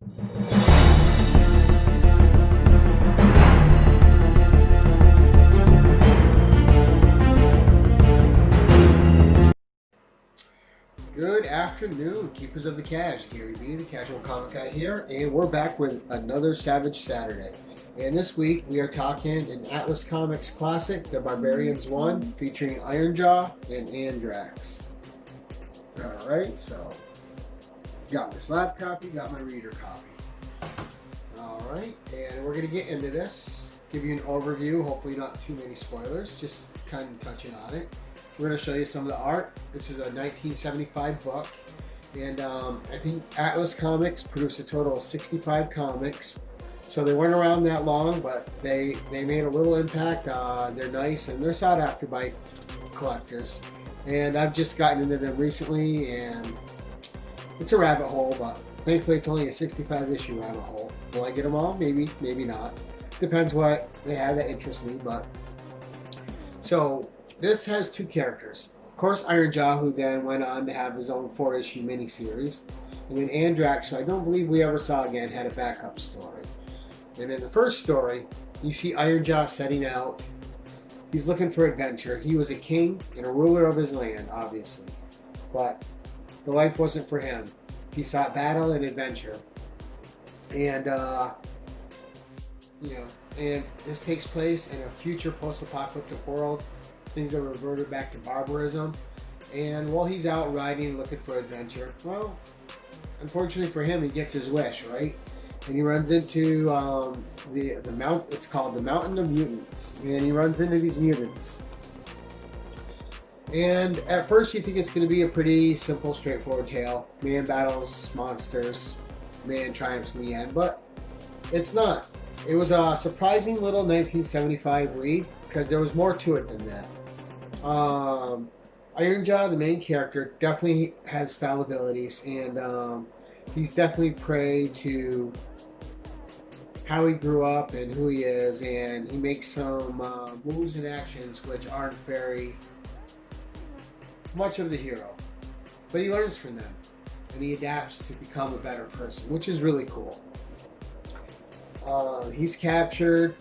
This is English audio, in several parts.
Good afternoon, keepers of the cash. Gary B, the casual comic guy here, and we're back with another Savage Saturday. And this week we are talking an Atlas Comics classic, the Barbarians 1, featuring Ironjaw and Andrax. Alright, so got my slab copy, got my reader copy. Alright, and we're going to get into this, give you an overview, hopefully not too many spoilers, just kind of touching on it. We're going to show you some of the art. This is a 1975 book, and I think Atlas Comics produced a total of 65 comics. So they weren't around that long, but they made a little impact. They're nice, and they're sought after by collectors. And I've just gotten into them recently, and it's a rabbit hole, but thankfully it's only a 65 issue rabbit hole. Will I get them all? Maybe, maybe not. Depends what they have that interests me, but so this has two characters. Of course, Ironjaw, who then went on to have his own 4-issue miniseries. And then Andrax, who I don't believe we ever saw again, had a backup story. And in the first story, you see Ironjaw setting out. He's looking for adventure. He was a king and a ruler of his land, obviously. But the life wasn't for him. He sought battle and adventure. And, and this takes place in a future post-apocalyptic world. Things are reverted back to barbarism, and while he's out riding looking for adventure, well, unfortunately for him, he gets his wish, right? And he runs into the mount. It's called the Mountain of Mutants, and he runs into these mutants. And at first, you think it's going to be a pretty simple, straightforward tale. Man battles monsters, man triumphs in the end, but it's not. It was a surprising little 1975 read because there was more to it than that. Ironjaw, the main character, definitely has fallibilities, and he's definitely prey to how he grew up and who he is, and he makes some moves and actions which aren't very much of the hero. But he learns from them, and he adapts to become a better person, which is really cool. He's captured,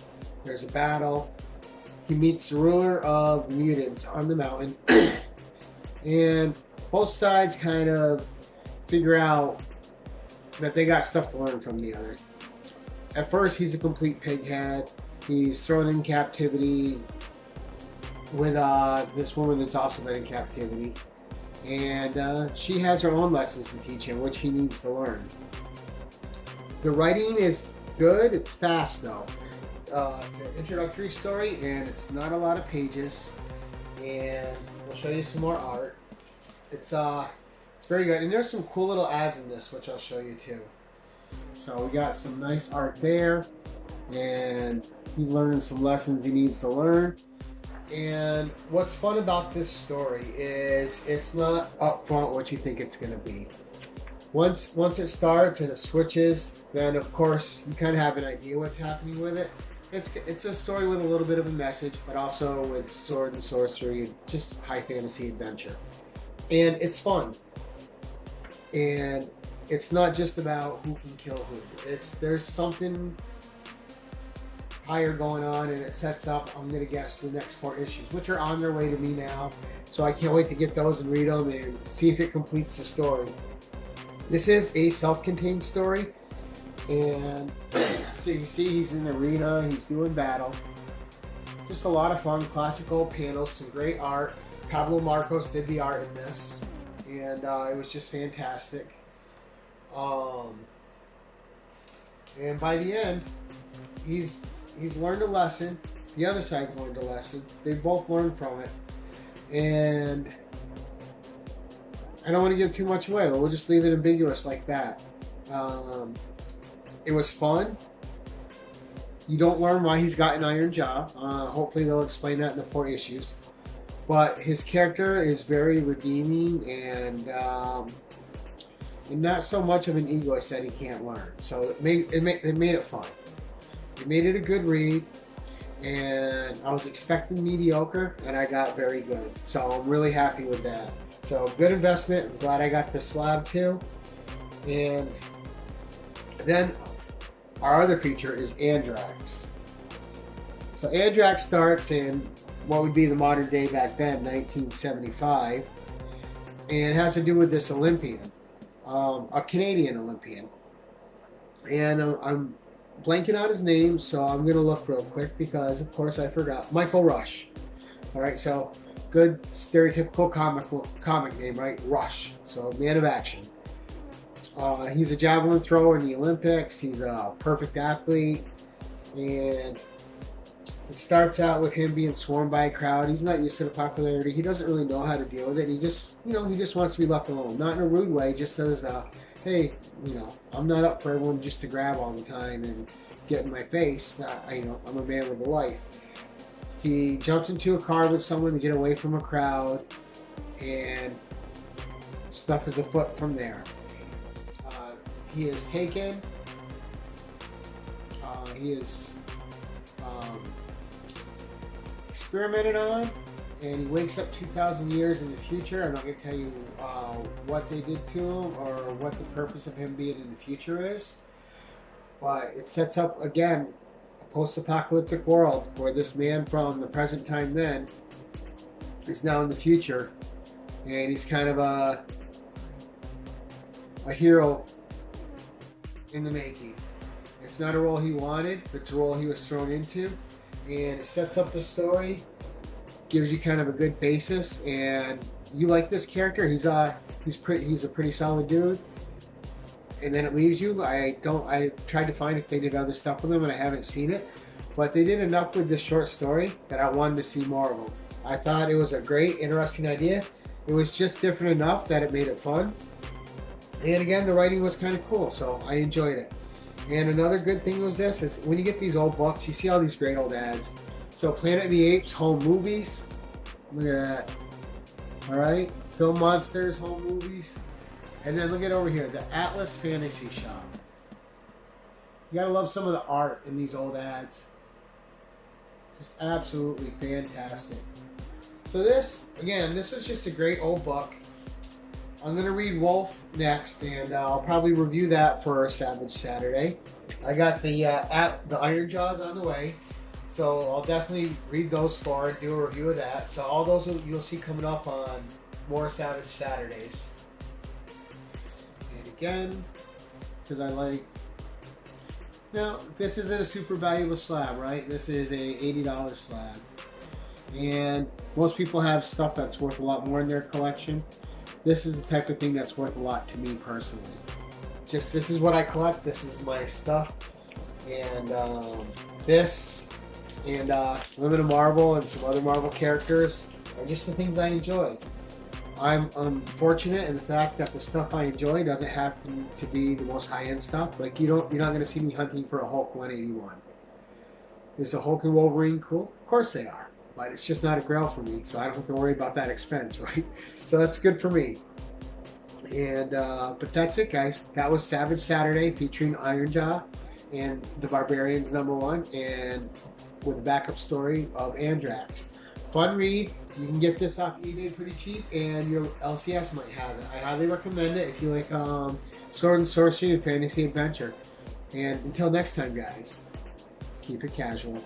there's a battle. He meets the ruler of the mutants on the mountain, and both sides kind of figure out that they got stuff to learn from the other. At first, he's a complete pighead. He's thrown in captivity with this woman that's also been in captivity, and she has her own lessons to teach him, which he needs to learn. The writing is good. It's fast, though. It's an introductory story, and it's not a lot of pages, and we'll show you some more art. It's very good, and there's some cool little ads in this, which I'll show you too. So we got some nice art there, and he's learning some lessons he needs to learn. And what's fun about this story is it's not upfront what you think it's going to be. Once it starts and it switches, then of course you kind of have an idea what's happening with it. It's a story with a little bit of a message, but also with sword and sorcery and just high fantasy adventure. And it's fun. And it's not just about who can kill who. There's something higher going on, and it sets up, I'm going to guess, the next 4 issues, which are on their way to me now. So I can't wait to get those and read them and see if it completes the story. This is a self-contained story. And so you can see he's in the arena, he's doing battle. Just a lot of fun, classical panels, some great art. Pablo Marcos did the art in this, and it was just fantastic. And by the end, he's learned a lesson. The other side's learned a lesson. They both learned from it, and I don't want to give too much away. We'll just leave it ambiguous like that. It was fun. You don't learn why he's got an iron jaw. Hopefully they'll explain that in the 4 issues. But his character is very redeeming and not so much of an egoist that he can't learn. So it made it fun. It made it a good read. And I was expecting mediocre, and I got very good. So I'm really happy with that. So good investment. I'm glad I got the slab too. And Then our other feature is Andrax. So Andrax starts in what would be the modern day back then, 1975, and it has to do with this Olympian, a Canadian Olympian. And I'm blanking out his name, so I'm going to look real quick because, of course, I forgot. Michael Rush. All right, so good stereotypical comic name, right? Rush. So man of action. He's a javelin thrower in the Olympics. He's a perfect athlete, and it starts out with him being swarmed by a crowd. He's not used to the popularity. He doesn't really know how to deal with it. He just, he just wants to be left alone. Not in a rude way. Just says, hey, I'm not up for everyone just to grab all the time and get in my face. I'm a man with a life. He jumps into a car with someone to get away from a crowd, and stuff is afoot from there. He is taken. He is experimented on, and he wakes up 2,000 years in the future. I'm not going to tell you what they did to him or what the purpose of him being in the future is, but it sets up, again, a post-apocalyptic world where this man from the present time then is now in the future, and he's kind of a hero in the making. It's not a role he wanted, but it's a role he was thrown into, and it sets up the story, gives you kind of a good basis, and you like this character. He's a pretty solid dude, and then it leaves you. I tried to find if they did other stuff with him, and I haven't seen it, but they did enough with this short story that I wanted to see more of them. I thought it was a great, interesting idea. It was just different enough that it made it fun, and again, the writing was kind of cool, so I enjoyed it. And another good thing was this, is when you get these old books, you see all these great old ads. So Planet of the Apes, home movies. Look at that. All right. Film Monsters, home movies. And then look at over here, the Atlas Fantasy Shop. You gotta love some of the art in these old ads. Just absolutely fantastic. So this was just a great old book. I'm going to read Wolf next, and I'll probably review that for Savage Saturday. I got the Ironjaws on the way, so I'll definitely read those for and do a review of that. So all those you'll see coming up on more Savage Saturdays. And again, because I like... Now, this isn't a super valuable slab, right? This is a $80 slab. And most people have stuff that's worth a lot more in their collection. This is the type of thing that's worth a lot to me personally. Just, this is what I collect. This is my stuff. And this and Limited Marvel and some other Marvel characters are just the things I enjoy. I'm fortunate in the fact that the stuff I enjoy doesn't happen to be the most high-end stuff. Like, you're not going to see me hunting for a Hulk 181. Is a Hulk and Wolverine cool? Of course they are. But it's just not a grail for me, so I don't have to worry about that expense, right? So that's good for me. And but that's it, guys. That was Savage Saturday featuring Ironjaw and the Barbarians #1, and with a backup story of Andrax. Fun read. You can get this off eBay pretty cheap, and your LCS might have it. I highly recommend it if you like sword and sorcery and fantasy adventure. And until next time, guys, keep it casual.